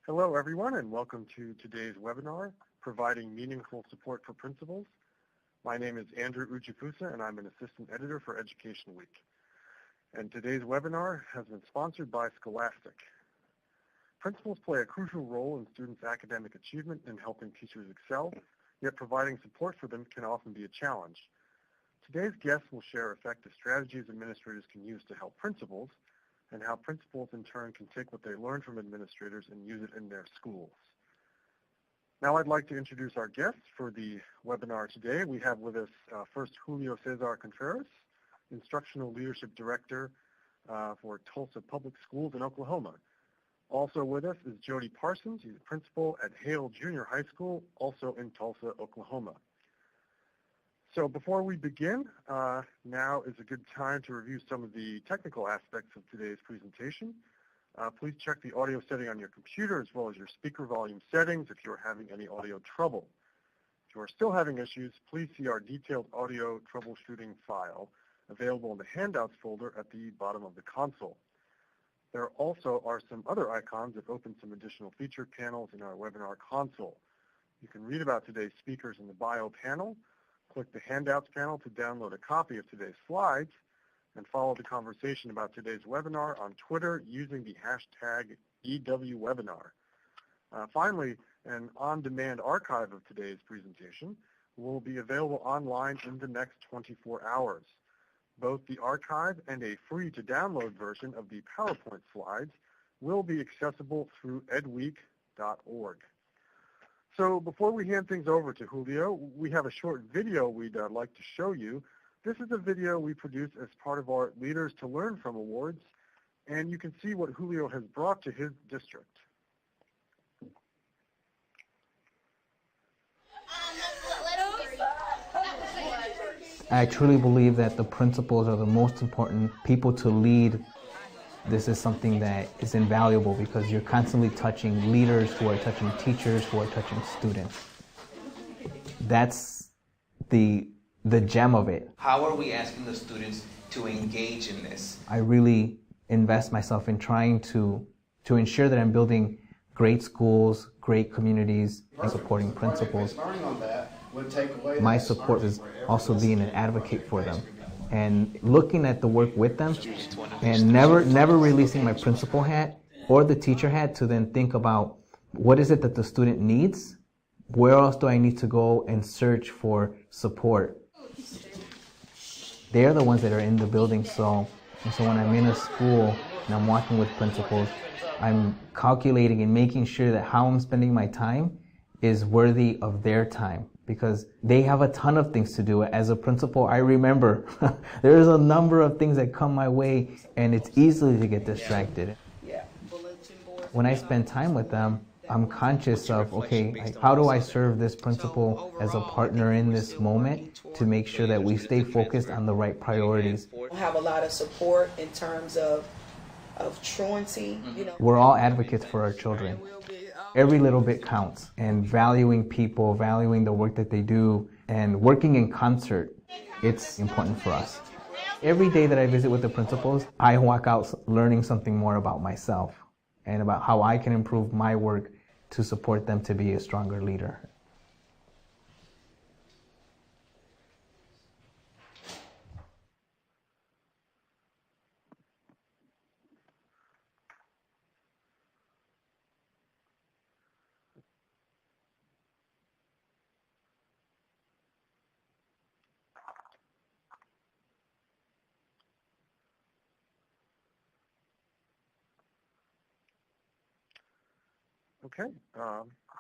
Hello, everyone, and welcome to today's webinar, Providing Meaningful Support for Principals. My name is Andrew Ujifusa, and I'm an Assistant Editor for Education Week. And today's webinar has been sponsored by Scholastic. Principals play a crucial role in students' academic achievement in helping teachers excel, yet providing support for them can often be a challenge. Today's guests will share effective strategies administrators can use to help principals, and how principals in turn can take what they learn from administrators and use it in their schools. Now I'd like to introduce our guests for the webinar today. We have with us first Julio César Contreras, Instructional Leadership Director for Tulsa Public Schools in Oklahoma. Also with us is Jodi Parsons. He's a principal at Hale Junior High School, also in Tulsa, Oklahoma. So before we begin, now is a good time to review some of the technical aspects of today's presentation. Please check the audio setting on your computer as well as your speaker volume settings if you're having any audio trouble. If you are still having issues, please see our detailed audio troubleshooting file available in the handouts folder at the bottom of the console. There also are some other icons that open some additional feature panels in our webinar console. You can read about today's speakers in the bio panel. Click the handouts panel to download a copy of today's slides, and follow the conversation about today's webinar on Twitter using the hashtag EWWebinar. Finally, an on-demand archive of today's presentation will be available online in the next 24 hours. Both the archive and a free-to-download version of the PowerPoint slides will be accessible through edweek.org. So before we hand things over to Julio, we have a short video we'd like to show you. This is a video we produced as part of our Leaders to Learn From Awards, and you can see what Julio has brought to his district. I truly believe that the principals are the most important people to lead. This is something that is invaluable because you're constantly touching leaders who are touching teachers who are touching students. That's the gem of it. How are we asking the students to engage in this? I really invest myself in trying to ensure that I'm building great schools, great communities, and supporting principals. My support is also being an advocate for them and looking at the work with them and never releasing my principal hat or the teacher hat to then think about what is it that the student needs, where else do I need to go and search for support. They're the ones that are in the building, so when I'm in a school and I'm working with principals, I'm calculating and making sure that how I'm spending my time is worthy of their time, because they have a ton of things to do. As a principal, I remember there's a number of things that come my way, and it's easy to get distracted. When I spend time with them, I'm conscious of, okay, how do I serve this principal as a partner in this moment to make sure that we stay focused on the right priorities. We have a lot of support in terms of truancy. We're all advocates for our children. Every little bit counts, and valuing people, valuing the work that they do, and working in concert, it's important for us. Every day that I visit with the principals, I walk out learning something more about myself and about how I can improve my work to support them to be a stronger leader. Okay,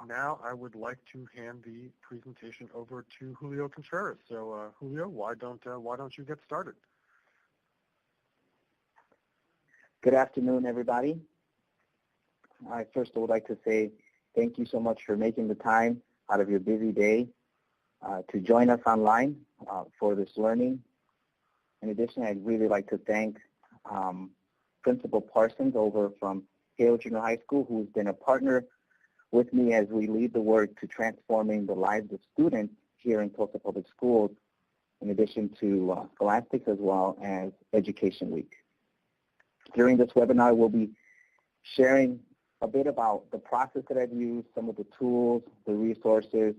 now I would like to hand the presentation over to Julio Contreras. So Julio, why don't you get started? Good afternoon, everybody. I first would like to say thank you so much for making the time out of your busy day to join us online for this learning. In addition, I'd really like to thank Principal Parsons over from Hale Junior High School, who's been a partner with me as we lead the work to transforming the lives of students here in Tulsa Public Schools, in addition to Scholastics as well as Education Week. During this webinar, we'll be sharing a bit about the process that I've used, some of the tools, the resources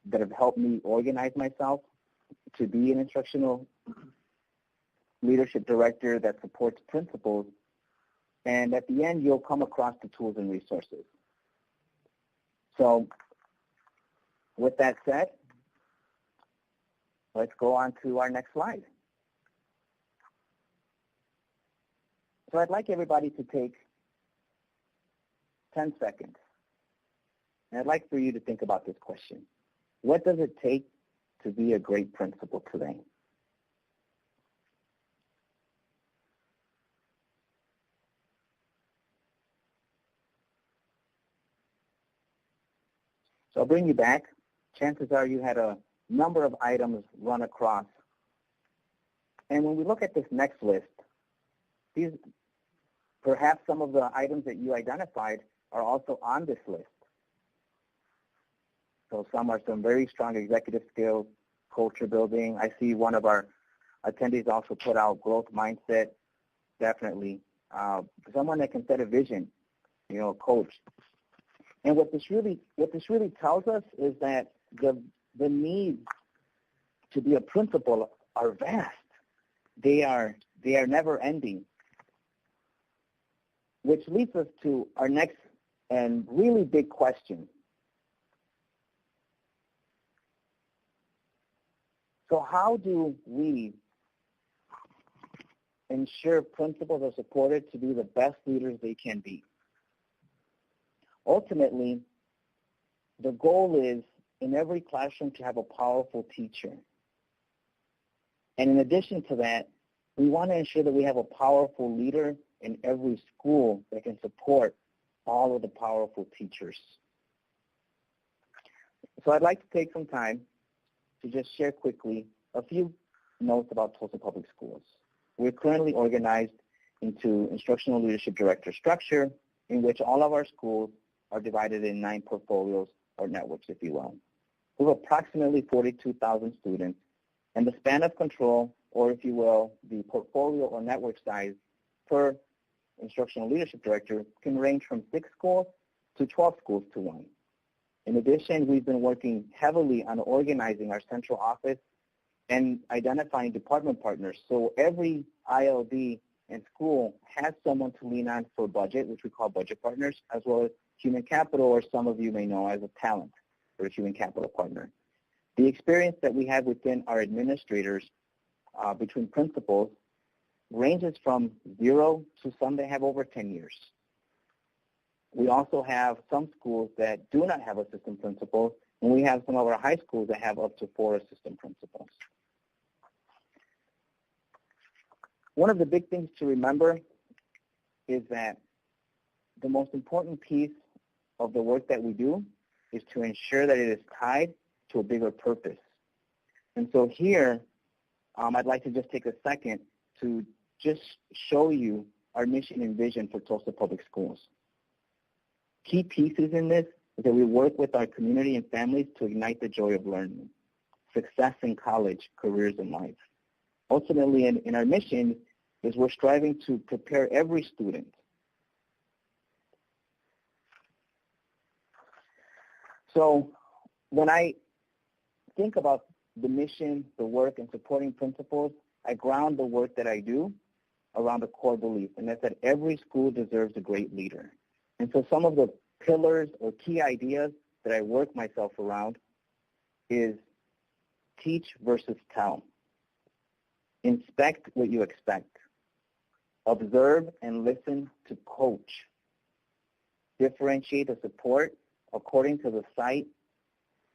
that have helped me organize myself to be an instructional leadership director that supports principals. And at the end, you'll come across the tools and resources. So with that said, let's go on to our next slide. So I'd like everybody to take 10 seconds. And I'd like for you to think about this question. What does it take to be a great principal today? So I'll bring you back. Chances are you had a number of items run across. And when we look at this next list, these perhaps some of the items that you identified are also on this list. So some are some very strong executive skills, culture building. I see one of our attendees also put out growth mindset, definitely. Someone that can set a vision, you know, coach. And what this really tells us is that the needs to be a principal are vast. They are never ending. Which leads us to our next and really big question. So how do we ensure principals are supported to be the best leaders they can be? Ultimately, the goal is in every classroom to have a powerful teacher. And in addition to that, we want to ensure that we have a powerful leader in every school that can support all of the powerful teachers. So I'd like to take some time to just share quickly a few notes about Tulsa Public Schools. We're currently organized into instructional leadership director structure, in which all of our schools are divided in 9 portfolios or networks, if you will. We have approximately 42,000 students, and the span of control, or if you will, the portfolio or network size per instructional leadership director can range from 6 schools to 12 schools to 1. In addition, we've been working heavily on organizing our central office and identifying department partners. So every ILD and school has someone to lean on for budget, which we call budget partners, as well as human capital, or some of you may know as a talent or a human capital partner. The experience that we have within our administrators between principals ranges from 0 to some that have over 10 years. We also have some schools that do not have assistant principals, and we have some of our high schools that have up to 4 assistant principals. One of the big things to remember is that the most important piece of the work that we do is to ensure that it is tied to a bigger purpose. And so here, I'd like to just take a second to just show you our mission and vision for Tulsa Public Schools. Key pieces in this is that we work with our community and families to ignite the joy of learning, success in college, careers in life. Ultimately, in our mission is we're striving to prepare every student. So when I think about the mission, the work, and supporting principals, I ground the work that I do around a core belief, and that's that every school deserves a great leader. And so some of the pillars or key ideas that I work myself around is teach versus tell. Inspect what you expect. Observe and listen to coach. Differentiate the support according to the site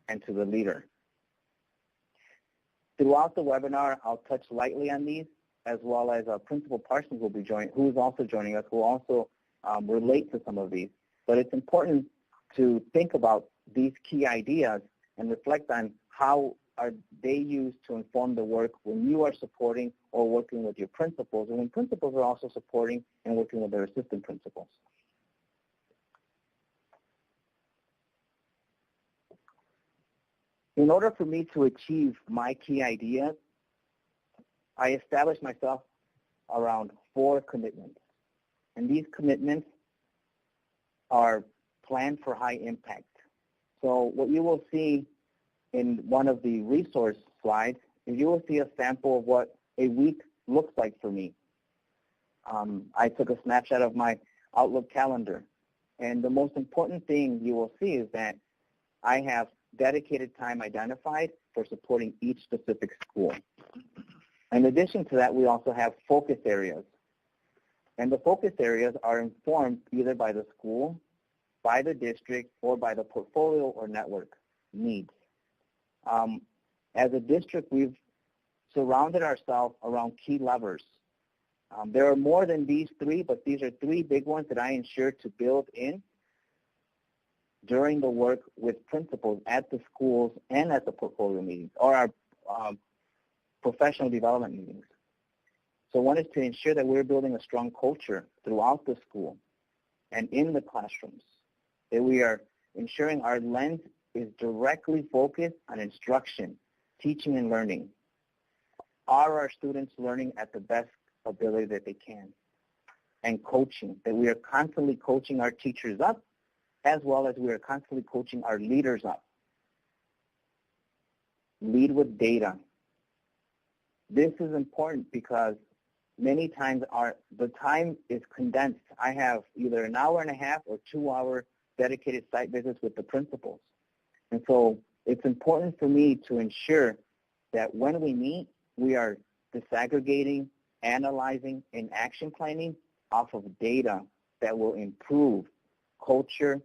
and to the leader. Throughout the webinar, I'll touch lightly on these, as well as Principal Parsons will be who is also joining us, will also relate to some of these. But it's important to think about these key ideas and reflect on how are they used to inform the work when you are supporting or working with your principals, and when principals are also supporting and working with their assistant principals. In order for me to achieve my key ideas, I established myself around 4 commitments. And these commitments are planned for high impact. So what you will see in one of the resource slides is you will see a sample of what a week looks like for me. I took a snapshot of my Outlook calendar, and the most important thing you will see is that I have dedicated time identified for supporting each specific school. In addition to that, we also have focus areas. And the focus areas are informed either by the school, by the district, or by the portfolio or network needs. As a district, we've surrounded ourselves around key levers. There are more than these three, but these are three big ones that I ensure to build in during the work with principals at the schools and at the portfolio meetings or our professional development meetings. So one is to ensure that we're building a strong culture throughout the school and in the classrooms, that we are ensuring our lens is directly focused on instruction, teaching and learning. Are our students learning at the best ability that they can? And coaching, that we are constantly coaching our teachers up as well as we are constantly coaching our leaders up. Lead with data. This is important because many times the time is condensed. I have either an hour and a half or 2 hour dedicated site visits with the principals. And so it's important for me to ensure that when we meet, we are disaggregating, analyzing, and action planning off of data that will improve culture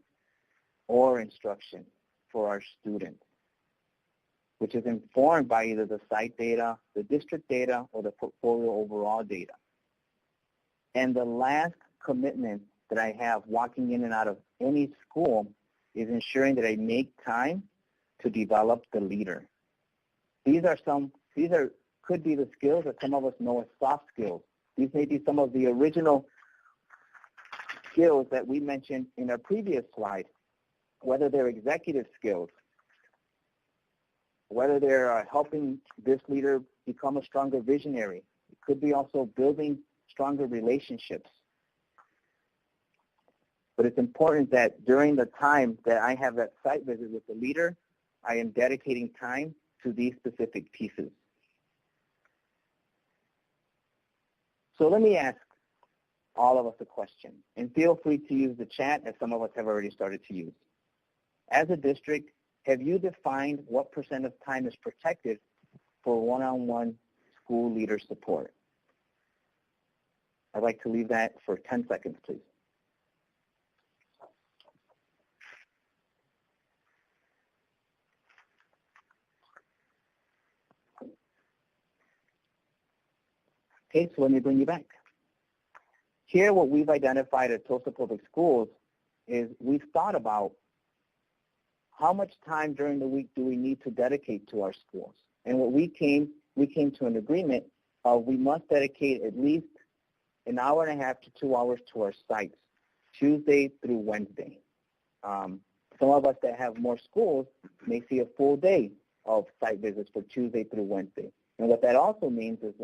or instruction for our students, which is informed by either the site data, the district data, or the portfolio overall data. And the last commitment that I have walking in and out of any school is ensuring that I make time to develop the leader. These could be the skills that some of us know as soft skills. These may be some of the original skills that we mentioned in our previous slide, whether they're executive skills, whether they're helping this leader become a stronger visionary. It could be also building stronger relationships. But it's important that during the time that I have that site visit with the leader, I am dedicating time to these specific pieces. So let me ask all of us a question, and feel free to use the chat as some of us have already started to use. As a district, have you defined what % of time is protected for one-on-one school leader support? I'd like to leave that for 10 seconds, please. Okay, so let me bring you back. Here, what we've identified at Tulsa Public Schools is we've thought about how much time during the week do we need to dedicate to our schools. And what we came to an agreement of we must dedicate at least an hour and a half to 2 hours to our sites, Tuesday through Wednesday. Some of us that have more schools may see a full day of site visits for Tuesday through Wednesday. And what that also means is,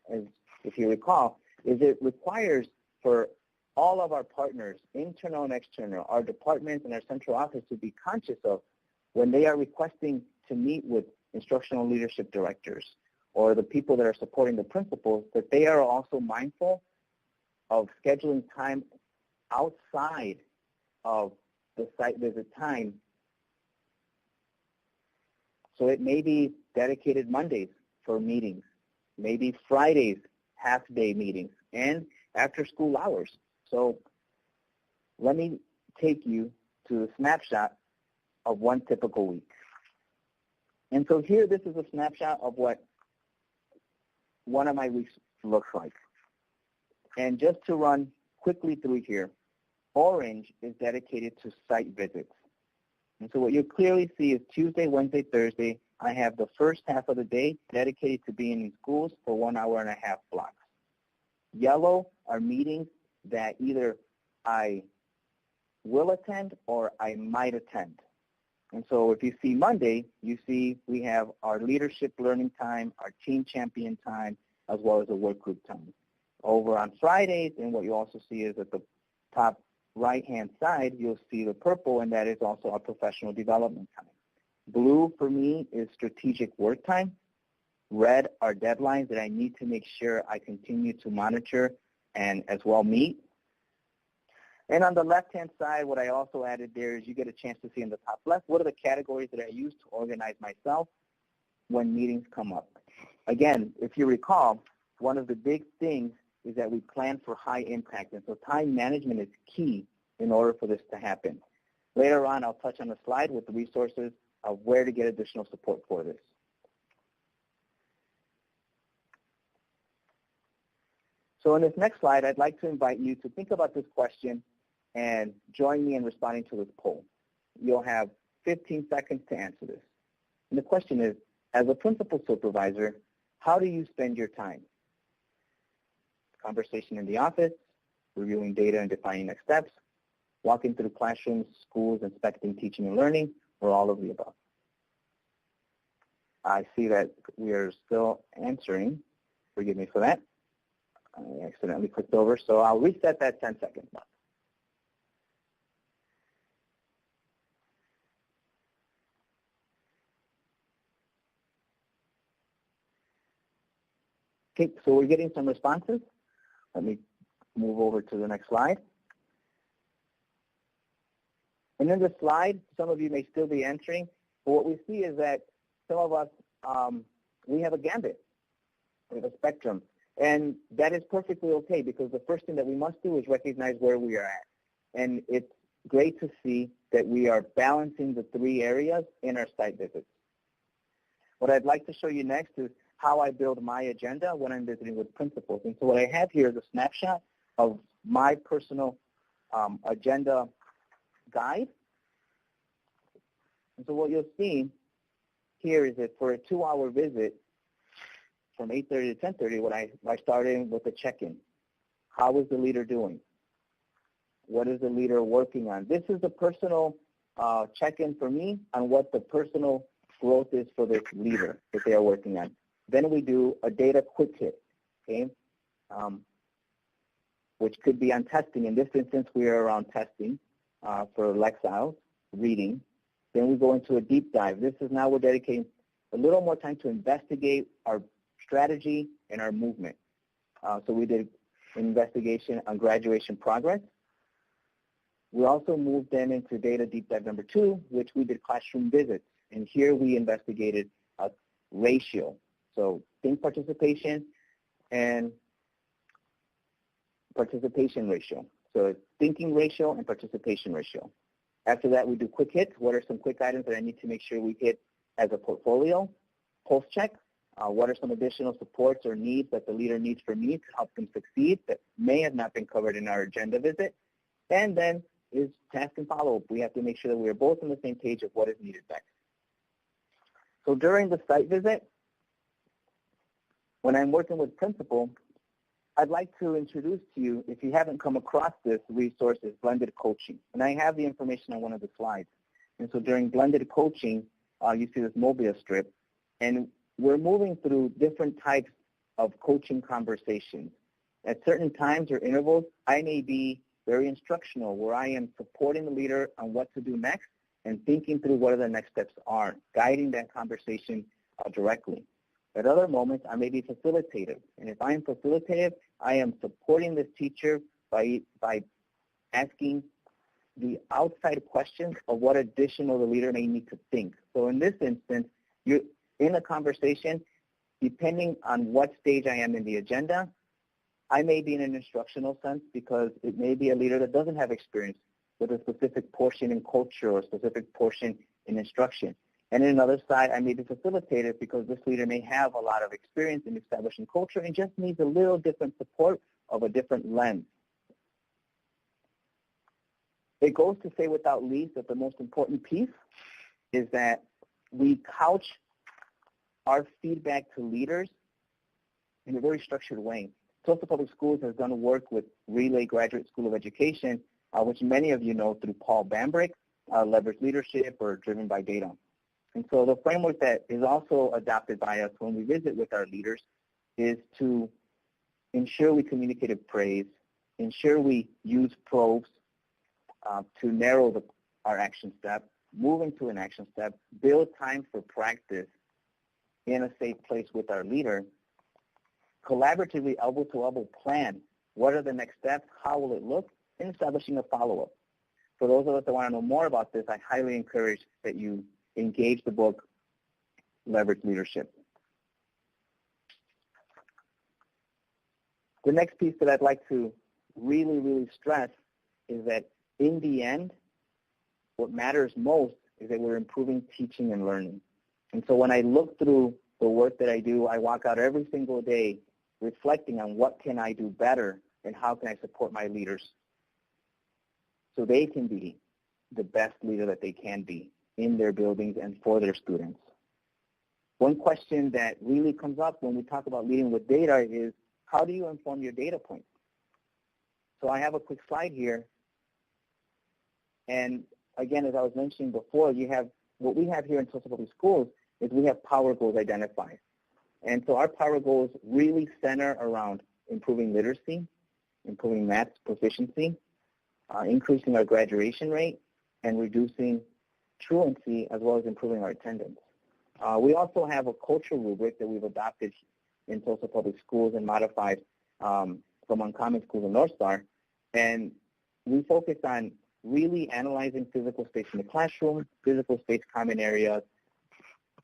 as if you recall, is it requires for all of our partners, internal and external, our departments and our central office to be conscious of when they are requesting to meet with instructional leadership directors or the people that are supporting the principals, that they are also mindful of scheduling time outside of the site visit time. So it may be dedicated Mondays for meetings, maybe Fridays, half-day meetings, and after school hours. So let me take you to a snapshot of one typical week. And so here, this is a snapshot of what one of my weeks looks like. And just to run quickly through here, orange is dedicated to site visits. And so what you clearly see is Tuesday, Wednesday, Thursday, I have the first half of the day dedicated to being in schools for 1 hour and a half blocks. Yellow are meetings that either I will attend or I might attend. And so if you see Monday, you see we have our leadership learning time, our team champion time, as well as a work group time. Over on Fridays, and what you also see is at the top right-hand side, you'll see the purple, and that is also our professional development time. Blue, for me, is strategic work time. Red are deadlines that I need to make sure I continue to monitor and as well meet. And on the left-hand side, what I also added there is you get a chance to see in the top left, what are the categories that I use to organize myself when meetings come up. Again, if you recall, one of the big things is that we plan for high impact, and so time management is key in order for this to happen. Later on, I'll touch on a slide with the resources of where to get additional support for this. So in this next slide, I'd like to invite you to think about this question and join me in responding to this poll. You'll have 15 seconds to answer this. And the question is, as a principal supervisor, how do you spend your time? Conversation in the office, reviewing data and defining next steps, walking through classrooms, schools, inspecting teaching and learning, or all of the above? I see that we are still answering. Forgive me for that. I accidentally clicked over, so I'll reset that 10 seconds. Okay, so we're getting some responses. Let me move over to the next slide. And in this slide, some of you may still be answering, but what we see is that some of us, we have a gambit, we have a spectrum. And that is perfectly okay, because the first thing that we must do is recognize where we are at. And it's great to see that we are balancing the three areas in our site visits. What I'd like to show you next is how I build my agenda when I'm visiting with principals. And so what I have here is a snapshot of my personal agenda guide. And so what you'll see here is that for a 2-hour visit, from 8:30 to 10:30, I started with a check-in. How is the leader doing? What is the leader working on? This is a personal check-in for me on what the personal growth is for this leader that they are working on. Then we do a data quick hit, okay, which could be on testing. In this instance, we are around testing for Lexile, reading. Then we go into a deep dive. This is now we're dedicating a little more time to investigate our strategy and our movement. So we did an investigation on graduation progress. We also moved then into data deep dive number 2, which we did classroom visits. And here we investigated a ratio. So think participation and participation ratio. So it's thinking ratio and participation ratio. After that, we do quick hits. What are some quick items that I need to make sure we hit as a portfolio? Pulse check. What are some additional supports or needs that the leader needs for me to help them succeed that may have not been covered in our agenda visit? And then is task and follow-up. We have to make sure that we are both on the same page of what is needed next. So during the site visit, when I'm working with principal, I'd like to introduce to you, if you haven't come across this resource, is blended coaching. And I have the information on one of the slides. And so during blended coaching, you see this mobile strip, and we're moving through different types of coaching conversations. At certain times or intervals, I may be very instructional, where I am supporting the leader on what to do next and thinking through what are the next steps are, guiding that conversation directly. At other moments, I may be facilitative. And if I am facilitative, I am supporting this teacher by asking the outside questions of what additional the leader may need to think. So in this instance, you're in a conversation, depending on what stage I am in the agenda, I may be in an instructional sense because it may be a leader that doesn't have experience with a specific portion in culture or a specific portion in instruction. And in another side, I may be facilitative because this leader may have a lot of experience in establishing culture and just needs a little different support of a different lens. It goes to say without least that the most important piece is that we couch our feedback to leaders in a very structured way. Tulsa Public Schools has done work with Relay Graduate School of Education, which many of you know through Paul Bambrick, Leverage Leadership, or Driven by Data. And so the framework that is also adopted by us when we visit with our leaders is to ensure we communicate praise, ensure we use probes, to narrow our action step, move into an action step, build time for practice in a safe place with our leader, collaboratively, elbow-to-elbow plan what are the next steps, how will it look, and establishing a follow-up. For those of us that want to know more about this, I highly encourage that you engage the book, Leverage Leadership. The next piece that I'd like to really stress is that in the end, what matters most is that we're improving teaching and learning. And so when I look through the work that I do, I walk out every single day reflecting on what can I do better and how can I support my leaders so they can be the best leader that they can be in their buildings and for their students. One question that really comes up when we talk about leading with data is, how do you inform your data points? So I have a quick slide here. And again, as I was mentioning before, what we have here in Tulsa Public Schools is we have power goals identified. And so our power goals really center around improving literacy, improving math proficiency, increasing our graduation rate, and reducing truancy, as well as improving our attendance. We also have a culture rubric that we've adopted in Tulsa Public Schools and modified from Uncommon Schools and North Star. And we focus on really analyzing physical space in the classroom, physical space common areas,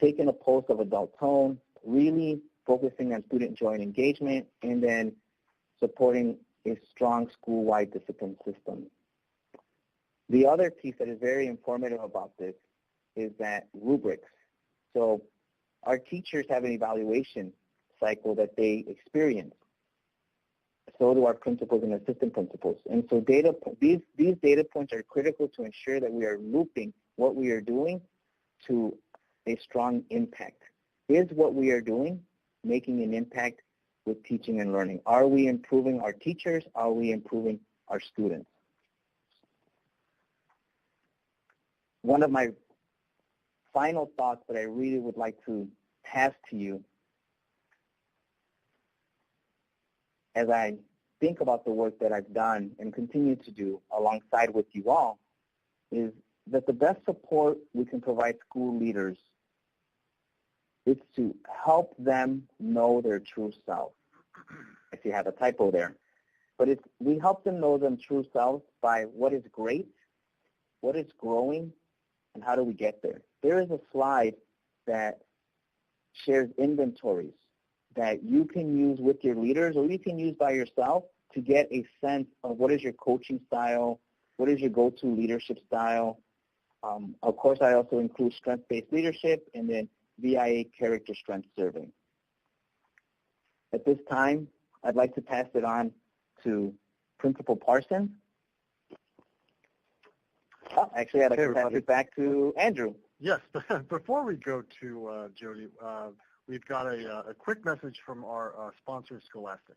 taking a pulse of adult tone, really focusing on student joy and engagement, and then supporting a strong school-wide discipline system. The other piece that is very informative about this is that rubrics. So our teachers have an evaluation cycle that they experience. So do our principals and assistant principals. And so these data points are critical to ensure that we are looping what we are doing to a strong impact. Is what we are doing making an impact with teaching and learning? Are we improving our teachers? Are we improving our students? One of my final thoughts that I really would like to pass to you as I think about the work that I've done and continue to do alongside with you all is that the best support we can provide school leaders is to help them know their true self. I see I have a typo there. But we help them know their true selves by what is great, what is growing, and how do we get there. There is a slide that shares inventories that you can use with your leaders or you can use by yourself to get a sense of what is your coaching style, what is your go-to leadership style. Of course, I also include strength-based leadership and then VIA character strength survey. At this time, I'd like to pass it on to Principal Parsons. Oh, actually, I'd like to pass it back to Andrew. Yes, before we go to Jodi, we've got a quick message from our sponsor, Scholastic.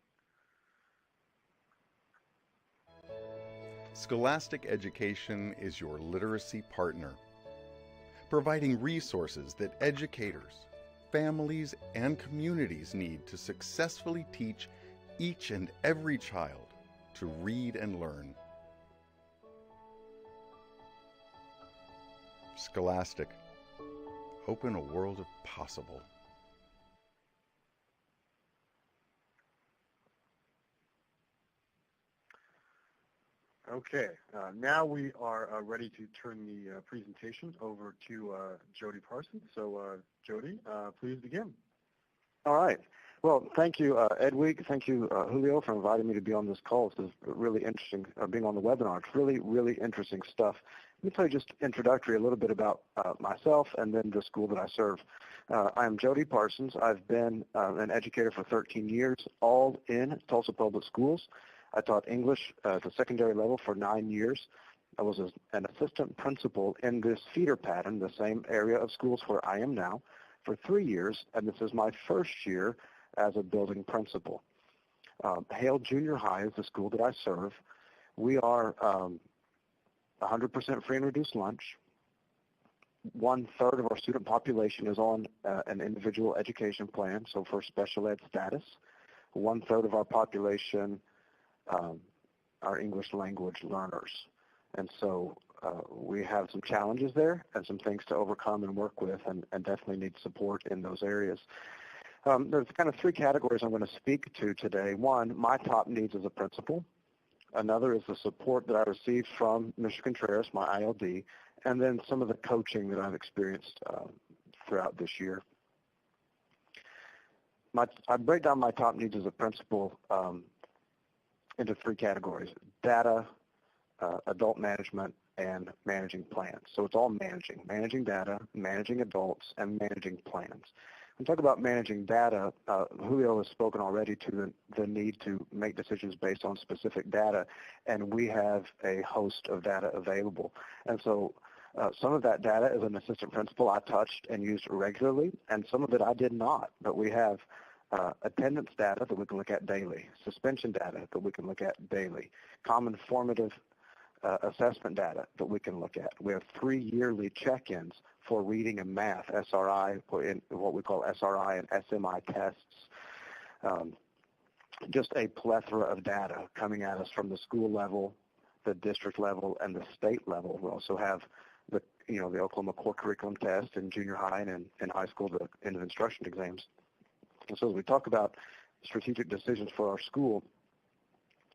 Scholastic Education is your literacy partner, providing resources that educators, families, and communities need to successfully teach each and every child to read and learn. Scholastic, open a world of possible. Okay, now we are ready to turn the presentation over to Jodi Parsons. So, Jodi, please begin. All right. Well, thank you, Edwig. Thank you, Julio, for inviting me to be on this call. This is really interesting, being on the webinar. It's really interesting stuff. Let me tell you just introductory a little bit about myself and then the school that I serve. I'm Jodi Parsons. I've been an educator for 13 years, all in Tulsa Public Schools. I taught English at the secondary level for 9 years. I was an assistant principal in this feeder pattern, the same area of schools where I am now, for 3 years, and this is my first year as a building principal. Hale Junior High is the school that I serve. We are 100% free and reduced lunch. 1/3 of our student population is on an individual education plan, so for special ed status. 1/3 of our population are English language learners. And so we have some challenges there and some things to overcome and work with, and definitely need support in those areas. There's kind of three categories I'm going to speak to today. One, my top needs as a principal. Another is the support that I received from Mr. Contreras, my ILD, and then some of the coaching that I've experienced throughout this year. I break down my top needs as a principal into three categories: data, adult management, and managing plans. So it's all managing data, managing adults, and managing plans. When we talk about managing data, Julio has spoken already to the need to make decisions based on specific data, and we have a host of data available. And so some of that data as an assistant principal I touched and used regularly, and some of it I did not. But we have attendance data that we can look at daily, suspension data that we can look at daily, common formative assessment data that we can look at. We have 3 yearly check-ins for reading and math, SRI, what we call SRI and SMI tests. Just a plethora of data coming at us from the school level, the district level, and the state level. We also have the Oklahoma core curriculum test in junior high and in high school, the end of instruction exams. And so as we talk about strategic decisions for our school,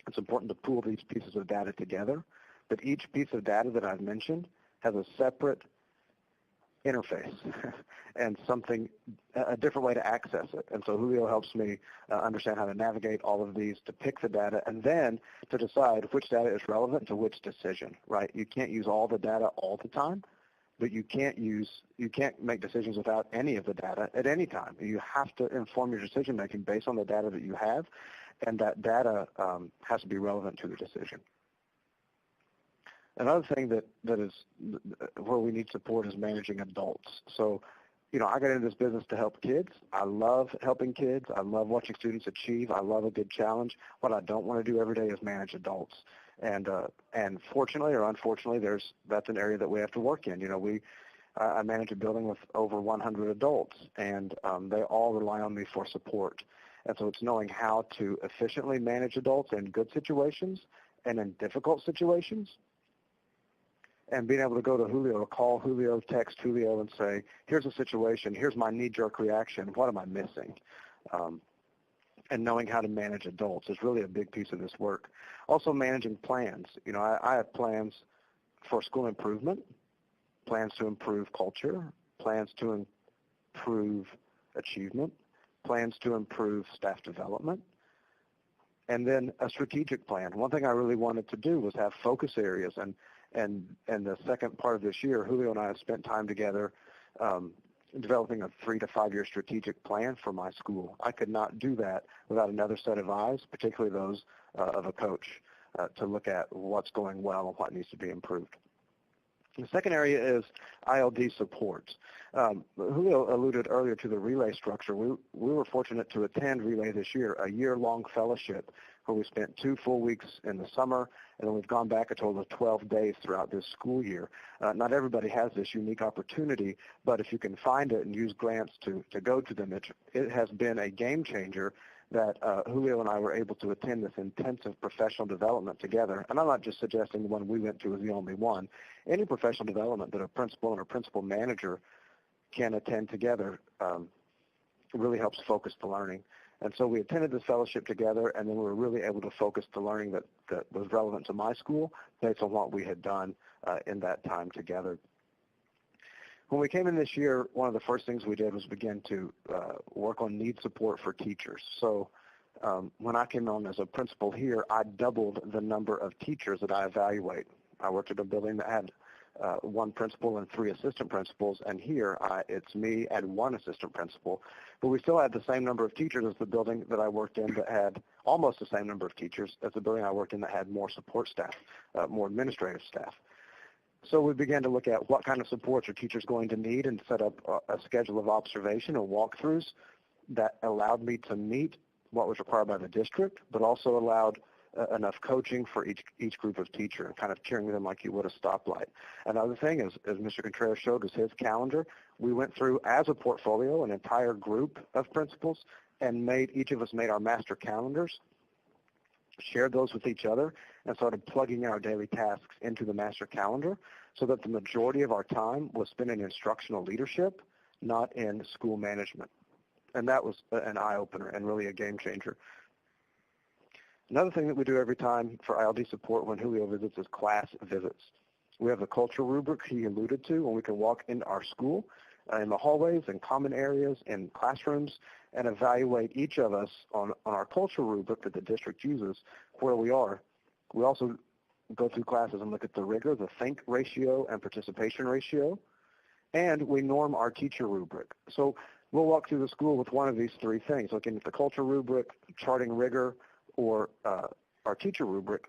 it's important to pool these pieces of data together. But each piece of data that I've mentioned has a separate interface and a different way to access it. And so Julio helps me understand how to navigate all of these, to pick the data, and then to decide which data is relevant to which decision, right? You can't use all the data all the time, but you can't make decisions without any of the data at any time. You have to inform your decision making based on the data that you have, and that data has to be relevant to the decision. Another thing that is where we need support is managing adults. So, I got into this business to help kids. I love helping kids. I love watching students achieve. I love a good challenge. What I don't want to do every day is manage adults. And fortunately or unfortunately, that's an area that we have to work in. I manage a building with over 100 adults, and they all rely on me for support. And so it's knowing how to efficiently manage adults in good situations and in difficult situations, and being able to go to Julio, or call Julio, text Julio, and say, here's a situation, here's my knee-jerk reaction, what am I missing? And knowing how to manage adults is really a big piece of this work. Also managing plans. I have plans for school improvement, plans to improve culture, plans to improve achievement, plans to improve staff development, and then a strategic plan. One thing I really wanted to do was have focus areas, and the second part of this year, Julio and I have spent time together developing a 3 to 5 year strategic plan for my school. I could not do that without another set of eyes, particularly those of a coach, to look at what's going well and what needs to be improved. The second area is ILD Supports. Julio alluded earlier to the relay structure. We were fortunate to attend Relay this year, a year-long fellowship where we spent 2 full weeks in the summer, and then we've gone back a total of 12 days throughout this school year. Not everybody has this unique opportunity, but if you can find it and use grants to go to them, it has been a game changer that Julio and I were able to attend this intensive professional development together. And I'm not just suggesting the one we went to was the only one. Any professional development that a principal and a principal manager can attend together really helps focus the learning. And so we attended this fellowship together, and then we were really able to focus the learning that was relevant to my school based on what we had done in that time together. When we came in this year, one of the first things we did was begin to work on need support for teachers. So when I came on as a principal here, I doubled the number of teachers that I evaluate. I worked at a building that had 1 principal and 3 assistant principals, and here it's me and 1 assistant principal. But we still had the same number of teachers as the building that I worked in that had almost the same number of teachers as the building I worked in that had more support staff, more administrative staff. So we began to look at what kind of supports are teachers going to need and set up a schedule of observation and walkthroughs that allowed me to meet what was required by the district, but also allowed enough coaching for each group of teacher, kind of cheering them like you would a stoplight. Another thing, as Mr. Contreras showed, was his calendar. We went through as a portfolio an entire group of principals, and each of us made our master calendars shared those with each other and started plugging our daily tasks into the master calendar so that the majority of our time was spent in instructional leadership, not in school management. And that was an eye-opener and really a game changer. Another thing that we do every time for ILD support when Julio visits is class visits. We have the culture rubric he alluded to when we can walk into our school in the hallways and common areas and classrooms and evaluate each of us on our culture rubric that the district uses where we are. We also go through classes and look at the rigor, the think ratio, and participation ratio, and we norm our teacher rubric. So we'll walk through the school with one of these three things, looking at the culture rubric, charting rigor, or our teacher rubric,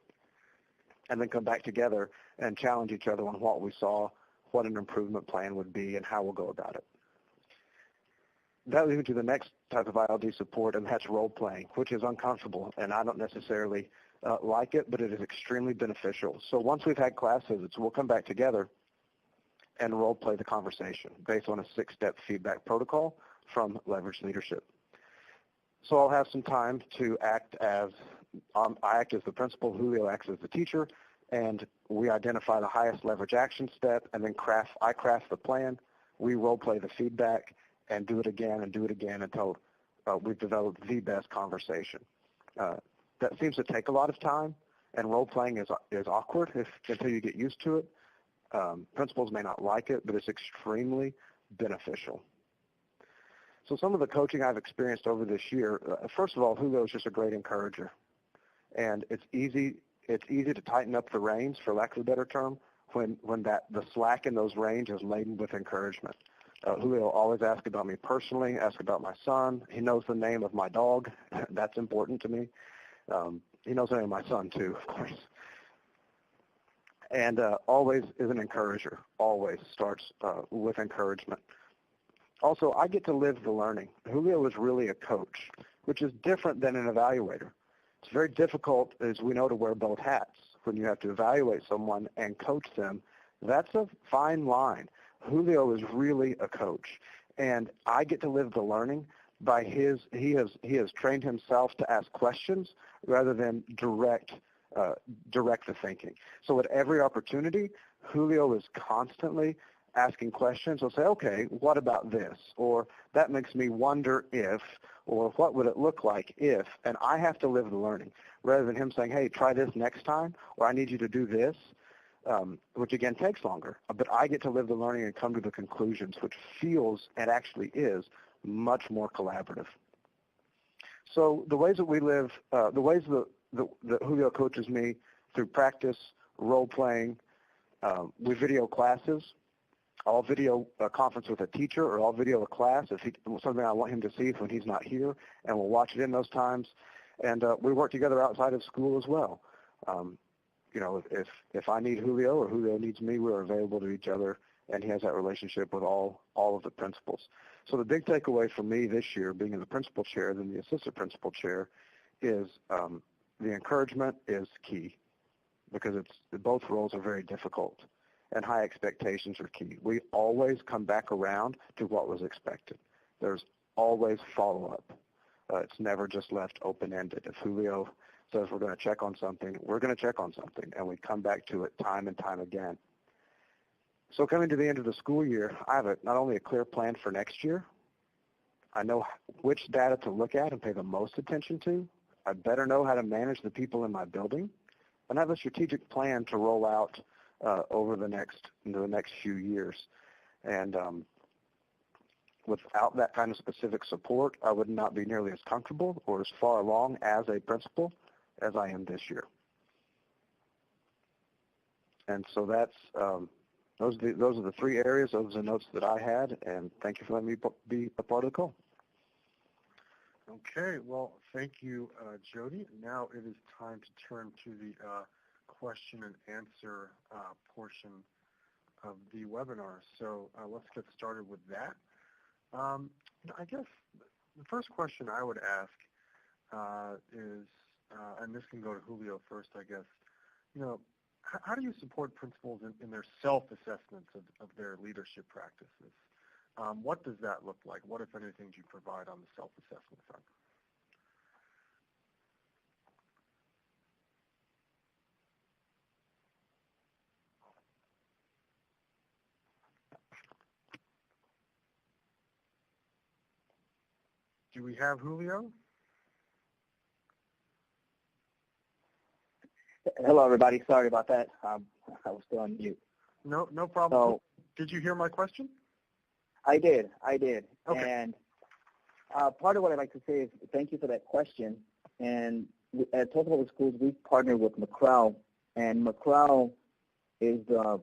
and then come back together and challenge each other on what we saw, what an improvement plan would be, and how we'll go about it. That leads me to the next type of ILD support, and that's role-playing, which is uncomfortable, and I don't necessarily like it, but it is extremely beneficial. So once we've had class visits, we'll come back together and role-play the conversation based on a 6-step feedback protocol from Leverage Leadership. So I'll have some time to act as, I act as the principal, Julio acts as the teacher, and we identify the highest leverage action step, and then I craft the plan, we role-play the feedback, and do it again until we've developed the best conversation. That seems to take a lot of time, and role-playing is awkward until you get used to it. Principals may not like it, but it's extremely beneficial. So some of the coaching I've experienced over this year, first of all, Julio is just a great encourager. And it's easy to tighten up the reins, for lack of a better term, when the slack in those reins is laden with encouragement. Julio always asks about me personally, asks about my son. He knows the name of my dog. That's important to me. He knows the name of my son, too, of course. And always is an encourager, always starts with encouragement. Also, I get to live the learning. Julio is really a coach, which is different than an evaluator. It's very difficult, as we know, to wear both hats when you have to evaluate someone and coach them. That's a fine line. Julio is really a coach, and I get to live the learning by he has trained himself to ask questions rather than direct the thinking. So at every opportunity, Julio is constantly asking questions. He'll say, okay, what about this? Or that makes me wonder if, or what would it look like if? And I have to live the learning rather than him saying, hey, try this next time, or I need you to do this, which again takes longer. But I get to live the learning and come to the conclusions, which feels and actually is much more collaborative. So the ways that we live, the ways that Julio coaches me through practice, role-playing, we video classes. I'll video a conference with a teacher, or I'll video a class if something I want him to see when he's not here, and we'll watch it in those times. And we work together outside of school as well. You know, if I need Julio or Julio needs me, we're available to each other, and he has that relationship with all of the principals. So the big takeaway for me this year, being in the principal chair than the assistant principal chair, is the encouragement is key, because both roles are very difficult. And high expectations are key. We always come back around to what was expected. There's always follow-up. It's never just left open-ended. If Julio says we're going to check on something, we're going to check on something, and we come back to it time and time again. So coming to the end of the school year, I have not only a clear plan for next year, I know which data to look at and pay the most attention to. I better know how to manage the people in my building, and I have a strategic plan to roll out over the next few years. And without that kind of specific support, I would not be nearly as comfortable or as far along as a principal as I am this year. And so that's those are the three areas. Those are the notes that I had, and thank you for letting me be a part of the call. Okay, well, thank you, Jodi. Now it is time to turn to the question and answer portion of the webinar. So let's get started with that. I guess the first question I would ask is, and this can go to Julio first, I guess, how do you support principals in their self-assessments of their leadership practices? What does that look like? What, if anything, do you provide on the self-assessment front? Do we have Julio? Hello, everybody. Sorry about that. I was still on mute. No problem. So, did you hear my question? I did. Okay. And part of what I'd like to say is thank you for that question. And at Tulsa Public Schools, we've partnered with McCrell, and McCrell is the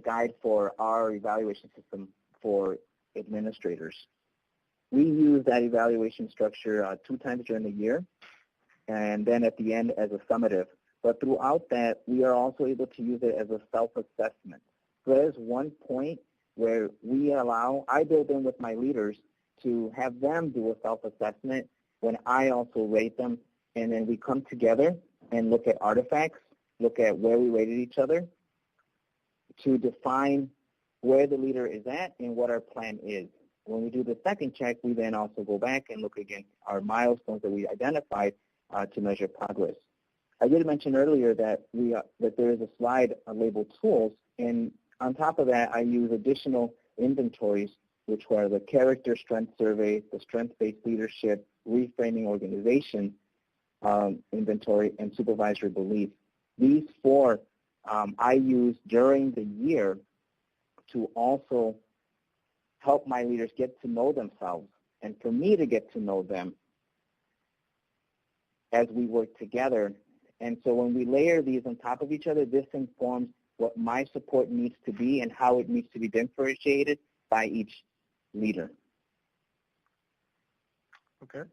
guide for our evaluation system for administrators. We use that evaluation structure 2 times during the year, and then at the end as a summative. But throughout that, we are also able to use it as a self-assessment. So there's one point where I build in with my leaders to have them do a self-assessment when I also rate them, and then we come together and look at artifacts, look at where we rated each other to define where the leader is at and what our plan is. When we do the second check, we then also go back and look against our milestones that we identified to measure progress. I did mention earlier that there is a slide labeled tools, and on top of that, I use additional inventories, which were the character strength survey, the strength-based leadership, reframing organization inventory, and supervisory belief. These 4 I use during the year to also help my leaders get to know themselves, and for me to get to know them as we work together. And so when we layer these on top of each other, this informs what my support needs to be and how it needs to be differentiated by each leader. Okay.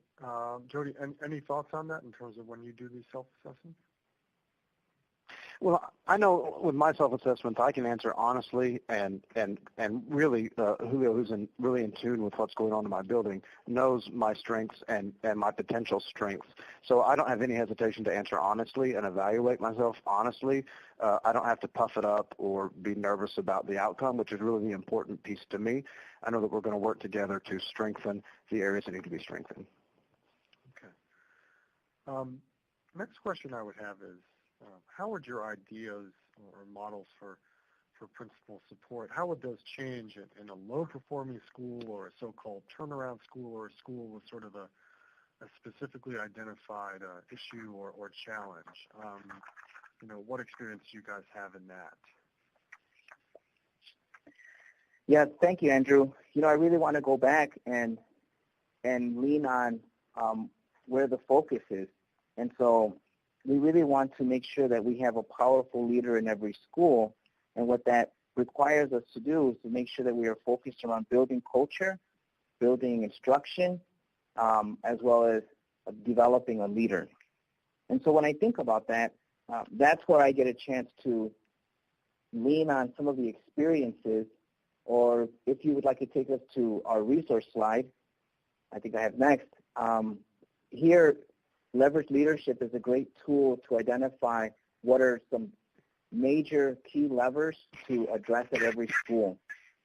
Jodi, any thoughts on that in terms of when you do these self-assessments? Well, I know with my self-assessments, I can answer honestly, and really, Julio, who's really in tune with what's going on in my building, knows my strengths and my potential strengths. So I don't have any hesitation to answer honestly and evaluate myself honestly. I don't have to puff it up or be nervous about the outcome, which is really the important piece to me. I know that we're going to work together to strengthen the areas that need to be strengthened. Okay. Next question I would have is, how would your ideas or models for principal support, how would those change in a low-performing school or a so-called turnaround school or a school with sort of a specifically identified issue or challenge? What experience do you guys have in that? Yeah, thank you, Andrew. I really want to go back and lean on where the focus is. And so we really want to make sure that we have a powerful leader in every school. And what that requires us to do is to make sure that we are focused around building culture, building instruction, as well as developing a leader. And so when I think about that, that's where I get a chance to lean on some of the experiences, or if you would like to take us to our resource slide, I think I have next. Here, leverage leadership is a great tool to identify what are some major key levers to address at every school.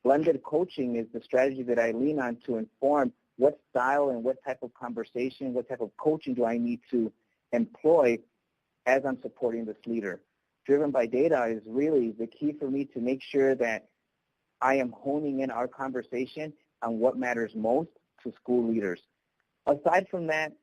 Blended coaching is the strategy that I lean on to inform what style and what type of conversation, what type of coaching do I need to employ as I'm supporting this leader. Driven by data is really the key for me to make sure that I am honing in our conversation on what matters most to school leaders. Aside from that,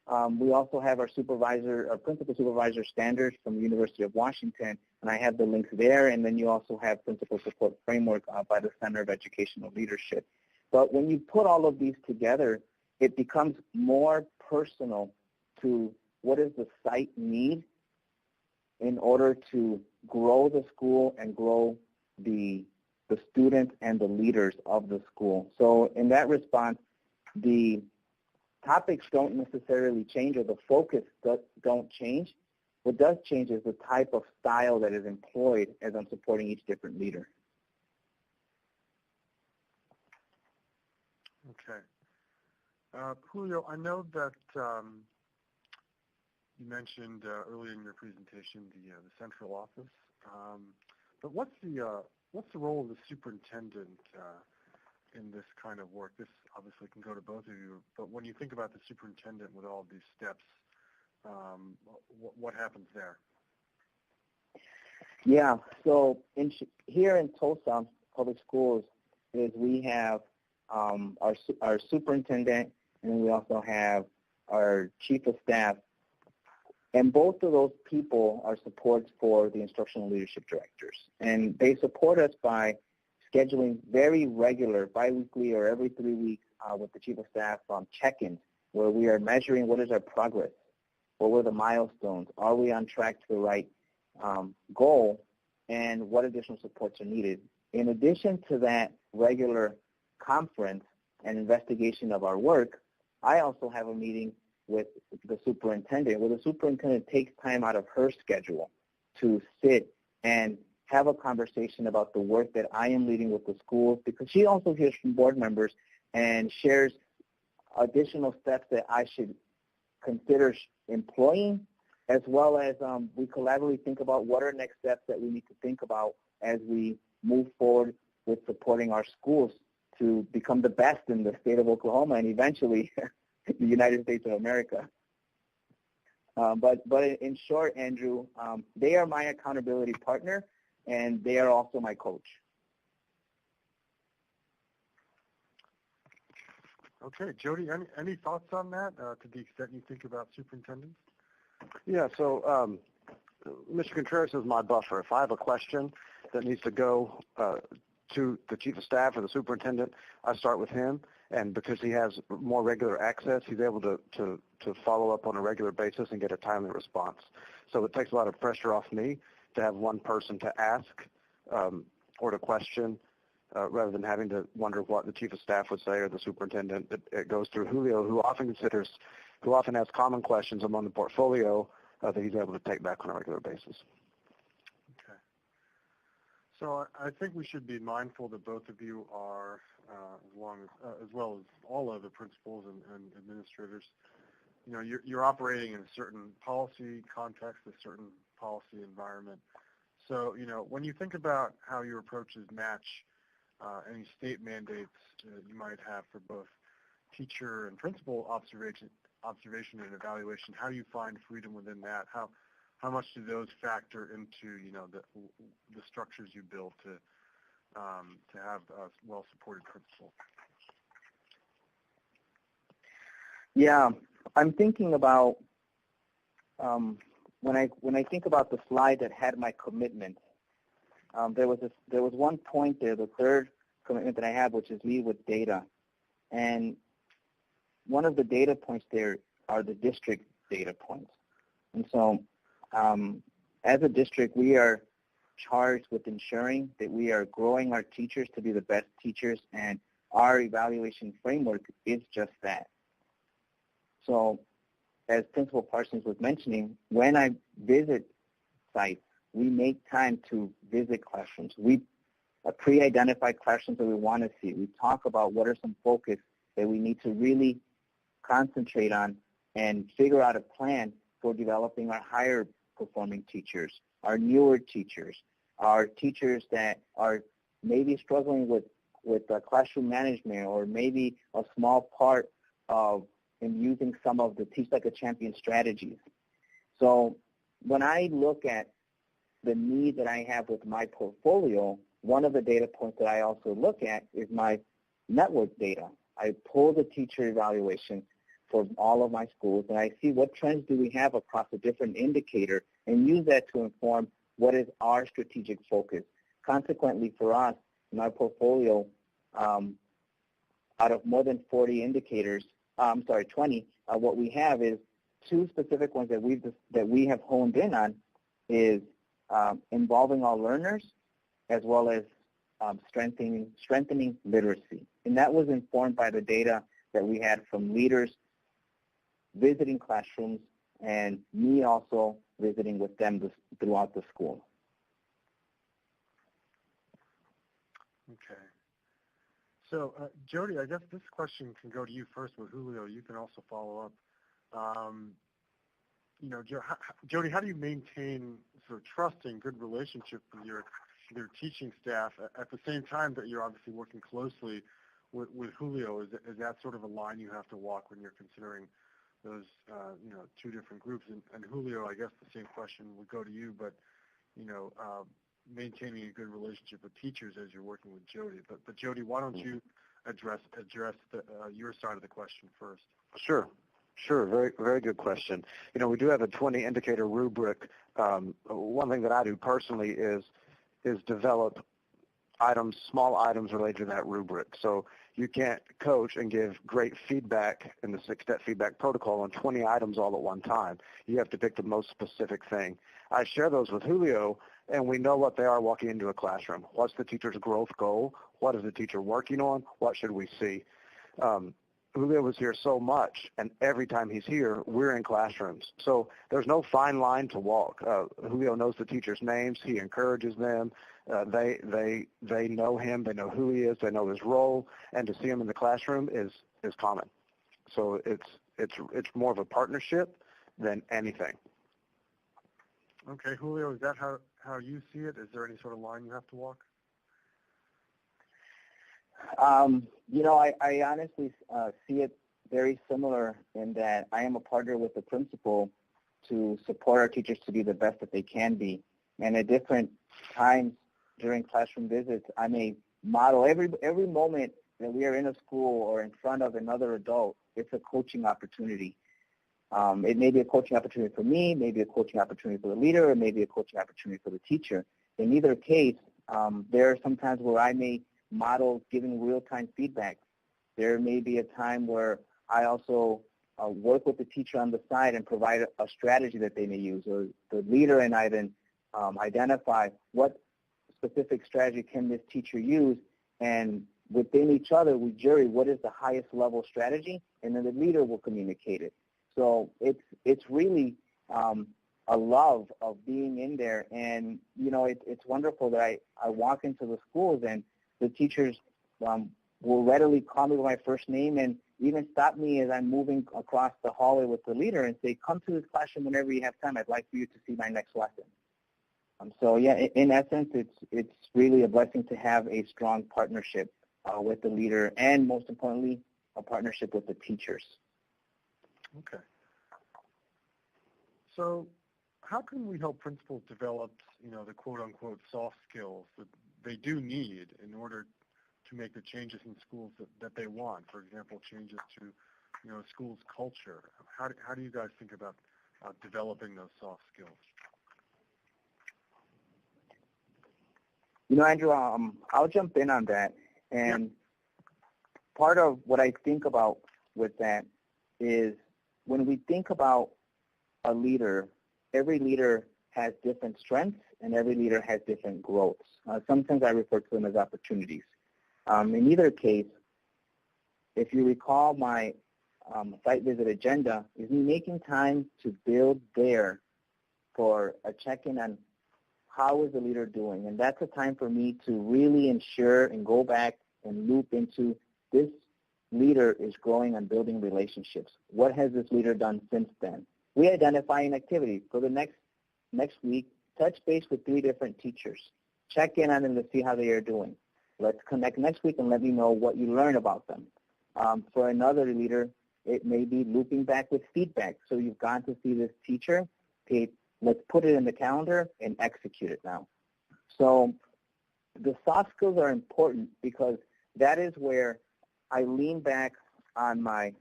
we also have our principal supervisor standards from the University of Washington, and I have the links there, and then you also have principal support framework by the Center of Educational Leadership. But when you put all of these together, it becomes more personal to what does the site need in order to grow the school and grow the students and the leaders of the school. So in that response, the topics don't necessarily change, or the focus don't change. What does change is the type of style that is employed as I'm supporting each different leader. Okay. Julio, I know that you mentioned earlier in your presentation the central office, but what's the role of the superintendent in this kind of work? This obviously can go to both of you, but when you think about the superintendent with all of these steps, what happens there? Yeah, so here in Tulsa Public Schools we have our superintendent, and we also have our chief of staff. And both of those people are supports for the instructional leadership directors. And they support us by scheduling very regular, biweekly or every 3 weeks with the chief of staff check-ins, where we are measuring what is our progress, what were the milestones, are we on track to the right goal, and what additional supports are needed. In addition to that regular conference and investigation of our work, I also have a meeting with the superintendent, where the superintendent takes time out of her schedule to sit and have a conversation about the work that I am leading with the schools, because she also hears from board members and shares additional steps that I should consider employing, as well as we collaboratively think about what are next steps that we need to think about as we move forward with supporting our schools to become the best in the state of Oklahoma and eventually the United States of America. But in short, Andrew, they are my accountability partner, and they are also my coach. Okay, Jodi, any thoughts on that to the extent you think about superintendents? Yeah, so Mr. Contreras is my buffer. If I have a question that needs to go to the chief of staff or the superintendent, I start with him, and because he has more regular access, he's able to follow up on a regular basis and get a timely response. So it takes a lot of pressure off me to have one person to ask or to question, rather than having to wonder what the chief of staff would say or the superintendent. It goes through Julio, who often has common questions among the portfolio that he's able to take back on a regular basis. Okay. So I think we should be mindful that both of you are, as well as all other principals and administrators, you know, you're operating in a certain policy context, a certain policy environment. So, you know, when you think about how your approaches match any state mandates you might have for both teacher and principal observation and evaluation, how do you find freedom within that? How much do those factor into, you know, the structures you build to have a well-supported principal? Yeah, I'm thinking about when I think about the slide that had my commitment. There was one point there, the third commitment that I have, which is lead with data, and one of the data points there are the district data points. And so, as a district, we are charged with ensuring that we are growing our teachers to be the best teachers, and our evaluation framework is just that. So, as Principal Parsons was mentioning, when I visit sites, we make time to visit classrooms. We pre-identify classrooms that we want to see. We talk about what are some focus that we need to really concentrate on and figure out a plan for developing our higher performing teachers, our newer teachers, our teachers that are maybe struggling with classroom management, or maybe a small part of in using some of the Teach Like a Champion strategies. So when I look at the need that I have with my portfolio, one of the data points that I also look at is my network data. I pull the teacher evaluation for all of my schools, and I see what trends do we have across a different indicator and use that to inform what is our strategic focus. Consequently, for us, in our portfolio, out of more than 40 indicators, 20, what we have is two specific ones that we have honed in on is involving all learners, as well as strengthening literacy. And that was informed by the data that we had from leaders visiting classrooms and me also visiting with them throughout the school. Okay. So, Jodi, I guess this question can go to you first, but Julio, you can also follow up. You know, Jodi, how do you maintain sort of trusting, good relationship with your teaching staff at the same time that you're obviously working closely with Julio? Is that sort of a line you have to walk when you're considering those, you know, two different groups? And Julio, I guess the same question would go to you, but, you know, maintaining a good relationship with teachers as you're working with Jodi. But Jodi, why don't you address your side of the question first. Sure. Very, very good question. We do have a 20 indicator rubric. One thing that I do personally is develop small items related to that rubric. So you can't coach and give great feedback in the 6-step feedback protocol on 20 items all at one time. You have to pick the most specific thing. I share those with Julio, and we know what they are walking into a classroom. What's the teacher's growth goal? What is the teacher working on? What should we see? Julio was here so much, and every time he's here, we're in classrooms. So there's no fine line to walk. Julio knows the teachers' names. He encourages them. They know him. They know who he is. They know his role. And to see him in the classroom is common. So it's more of a partnership than anything. Okay, Julio, is that how you see it? Is there any sort of line you have to walk? I honestly see it very similar in that I am a partner with the principal to support our teachers to be the best that they can be. And at different times during classroom visits, I may model every moment that we are in a school or in front of another adult, it's a coaching opportunity. It may be a coaching opportunity for me, maybe a coaching opportunity for the leader, or maybe a coaching opportunity for the teacher. In either case, there are some times where I may model giving real-time feedback. There may be a time where I also work with the teacher on the side and provide a strategy that they may use, or the leader and I then identify what specific strategy can this teacher use, and within each other we jury what is the highest level strategy, and then the leader will communicate it. So it's really a love of being in there, and it's wonderful that I walk into the schools and the teachers will readily call me by my first name and even stop me as I'm moving across the hallway with the leader and say, come to this classroom whenever you have time. I'd like for you to see my next lesson. So, yeah, in essence, it's really a blessing to have a strong partnership with the leader and, most importantly, a partnership with the teachers. Okay. So how can we help principals develop, the quote-unquote soft skills that they do need in order to make the changes in schools that they want? For example, changes to, school's culture. How do you guys think about developing those soft skills? Andrew, I'll jump in on that. And part of what I think about with that is when we think about a leader, every leader has different strengths and every leader has different growths. Sometimes I refer to them as opportunities. In either case, if you recall my site visit agenda, is me making time to build there for a check-in on how is the leader doing. And that's a time for me to really ensure and go back and loop into this leader is growing and building relationships. What has this leader done since then? We identify an activity. For the next week, touch base with 3 different teachers. Check in on them to see how they are doing. Let's connect next week and let me know what you learn about them. For another leader, it may be looping back with feedback. So you've gone to see this teacher. Okay, let's put it in the calendar and execute it now. So the soft skills are important because that is where I lean back on my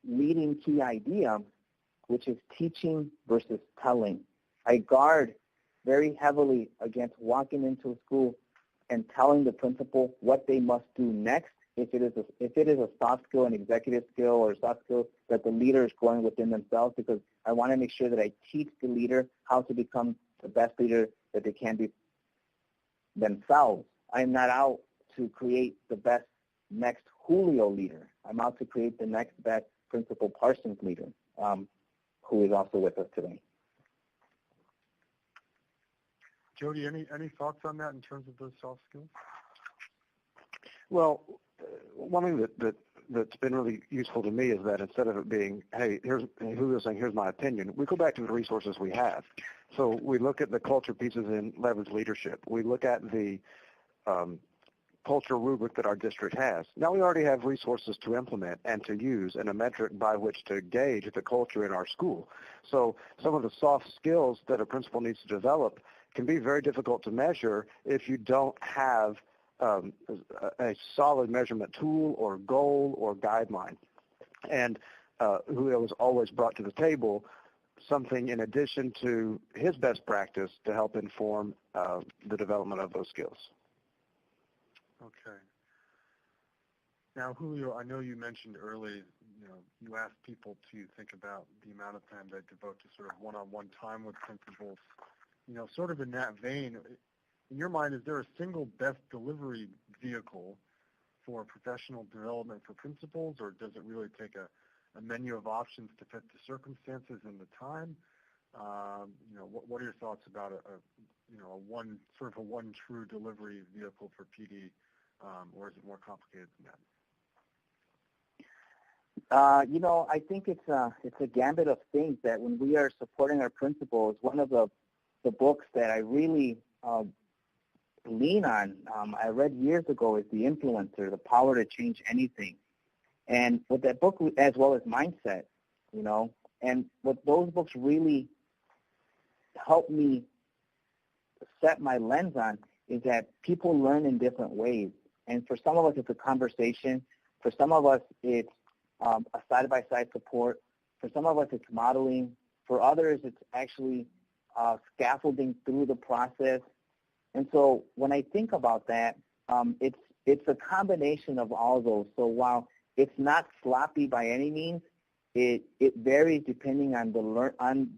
leading key idea, which is teaching versus telling. I guard very heavily against walking into a school and telling the principal what they must do next if it is a soft skill, an executive skill, or a soft skill that the leader is growing within themselves, because I want to make sure that I teach the leader how to become the best leader that they can be themselves. I'm not out to create the best next Julio leader. I'm out to create the next best Principal Parsons leader, who is also with us today. Jodi, any thoughts on that in terms of those soft skills? Well, one thing that's been really useful to me is that instead of it being, hey, Julio's saying, here's my opinion, we go back to the resources we have. So we look at the culture pieces in leverage leadership. We look at the culture rubric that our district has. Now we already have resources to implement and to use and a metric by which to gauge the culture in our school. So some of the soft skills that a principal needs to develop can be very difficult to measure if you don't have a solid measurement tool or goal or guideline. And Julio was always brought to the table something in addition to his best practice to help inform the development of those skills. Okay. Now, Julio, I know you mentioned early, you asked people to think about the amount of time they devote to sort of one-on-one time with principals. Sort of in that vein, in your mind, is there a single best delivery vehicle for professional development for principals, or does it really take a menu of options to fit the circumstances and the time? What are your thoughts about a one true delivery vehicle for PD, or is it more complicated than that? I think it's a gambit of things that when we are supporting our principals, one of the books that I really lean on, I read years ago, is The Influencer, The Power to Change Anything. And with that book, as well as Mindset, and what those books really help me set my lens on is that people learn in different ways. And for some of us, it's a conversation. For some of us, it's a side-by-side support. For some of us, it's modeling. For others, it's actually scaffolding through the process. And so when I think about that, it's a combination of all those. So while it's not sloppy by any means, it varies depending on the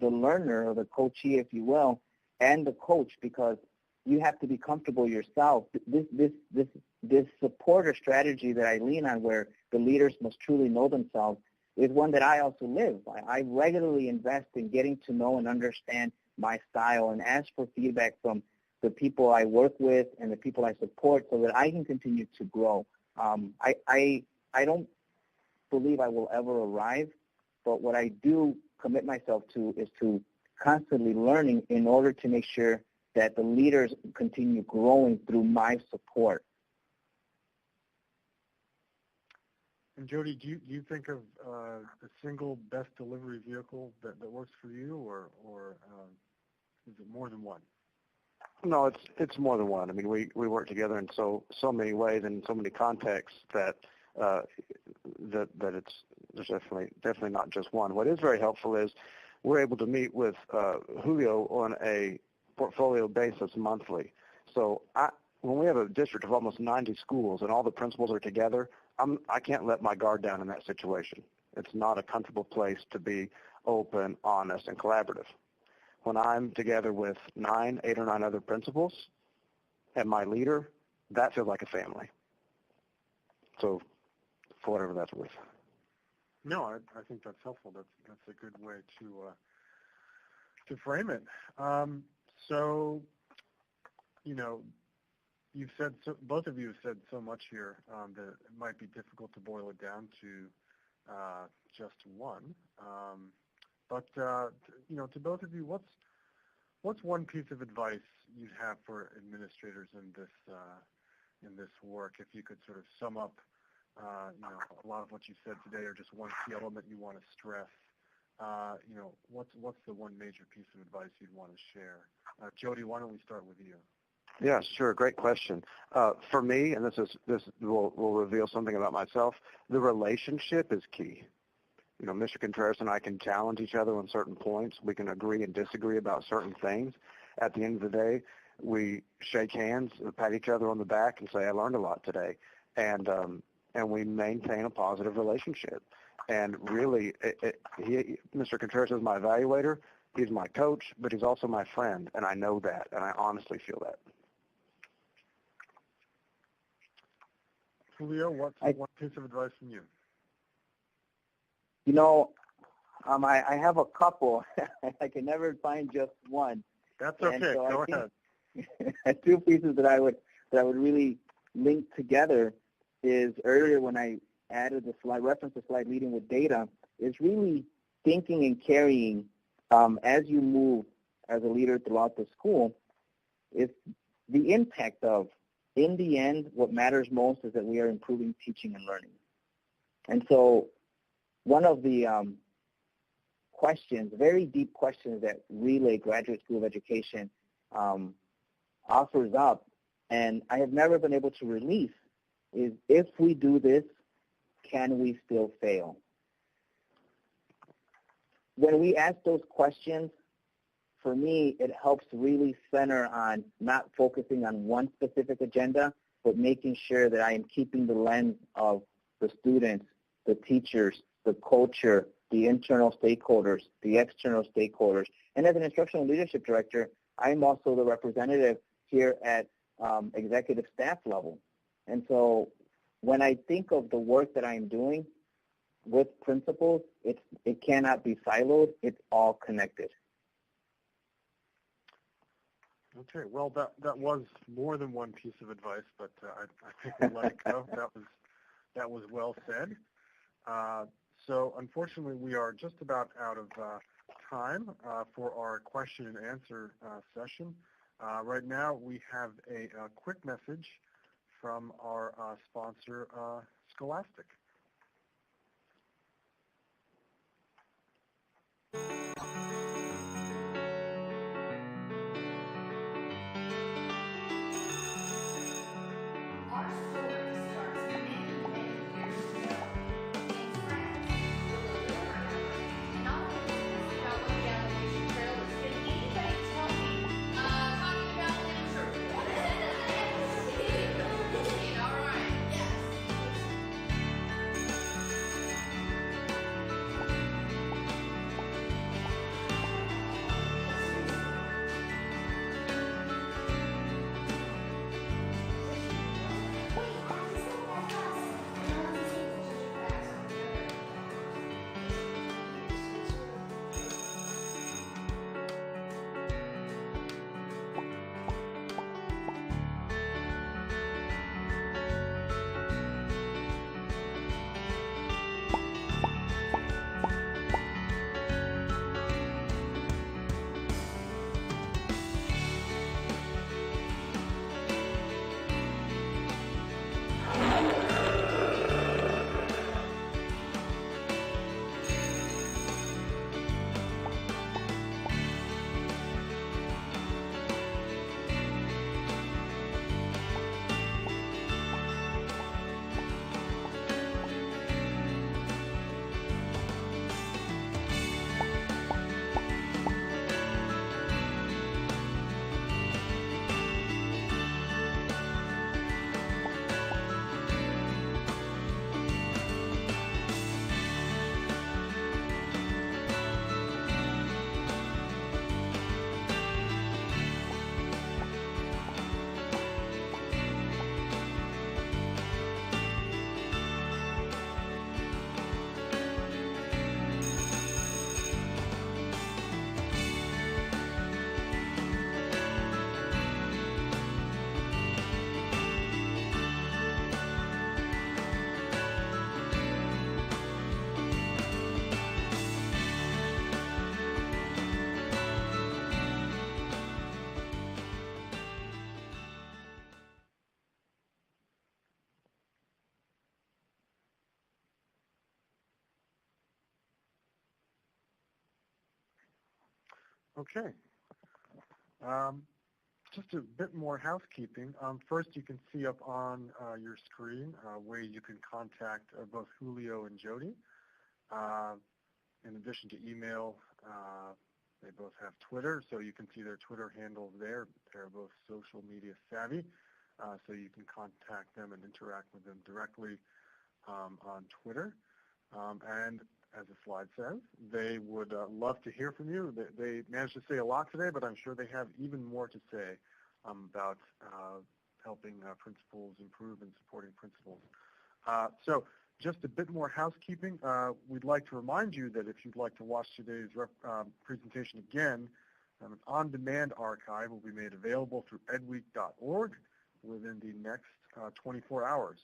learner, or the coachee, if you will, and the coach, because you have to be comfortable yourself. This support or strategy that I lean on, where the leaders must truly know themselves, is one that I also live. I regularly invest in getting to know and understand my style and ask for feedback from the people I work with and the people I support so that I can continue to grow. I don't believe I will ever arrive, but what I do commit myself to is to constantly learning in order to make sure that the leaders continue growing through my support. And Jodi, do you think of a single best delivery vehicle that works for you, or is it more than one? No, it's more than one. I mean, we work together in so many ways and in so many contexts that there's definitely not just one. What is very helpful is we're able to meet with Julio on a portfolio basis monthly. So when we have a district of almost 90 schools and all the principals are together, I can't let my guard down in that situation. It's not a comfortable place to be open, honest, and collaborative. When I'm together with 8 or 9 other principals and my leader, that feels like a family. So for whatever that's worth. No, I think that's helpful. That's a good way to frame it. So, you've said both of you have said so much here that it might be difficult to boil it down to just one. But to both of you, what's one piece of advice you'd have for administrators in this work? If you could sort of sum up, a lot of what you said today, or just one key element you want to stress. What's the one major piece of advice you'd want to share? Jodi, why don't we start with you? Yeah, sure. Great question. For me, and this will reveal something about myself, the relationship is key. Mr. Contreras and I can challenge each other on certain points. We can agree and disagree about certain things. At the end of the day, we shake hands, pat each other on the back, and say, I learned a lot today. And we maintain a positive relationship. And really, Mr. Contreras is my evaluator. He's my coach, but he's also my friend, and I know that, and I honestly feel that. Julio, what's one piece of advice from you? I have a couple. I can never find just one. That's okay. So Go ahead. 2 pieces that I would really link together is earlier when I added the slide, reference to slide leading with data, is really thinking and carrying as you move as a leader throughout the school, is the impact of, in the end, what matters most is that we are improving teaching and learning. And so one of the questions, very deep questions that relay graduate school of education offers up, and I have never been able to release, is if we do this, can we still fail? When we ask those questions, for me, it helps really center on not focusing on one specific agenda, but making sure that I am keeping the lens of the students, the teachers, the culture, the internal stakeholders, the external stakeholders. And as an instructional leadership director, I'm also the representative here at executive staff level. And so when I think of the work that I'm doing with principals, it cannot be siloed. It's all connected. Okay, well, that was more than one piece of advice, but I think we'll let it go. That was well said. So unfortunately, we are just about out of time for our question and answer session. Right now, we have a quick message from our sponsor, Scholastic. Okay. Just a bit more housekeeping. First, you can see up on your screen where you can contact both Julio and Jodi. In addition to email, they both have Twitter, so you can see their Twitter handles there. They're both social media savvy, so you can contact them and interact with them directly on Twitter. And as the slide says, they would love to hear from you. They managed to say a lot today, but I'm sure they have even more to say about helping principals improve and supporting principals. So just a bit more housekeeping. We'd like to remind you that if you'd like to watch today's presentation again, an on-demand archive will be made available through edweek.org within the next 24 hours.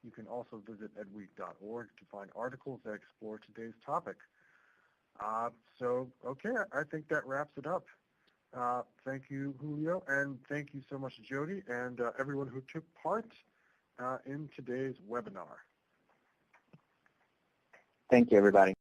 You can also visit edweek.org to find articles that explore today's topic. Okay, I think that wraps it up. Thank you, Julio, and thank you so much, Jodi, and everyone who took part in today's webinar. Thank you, everybody.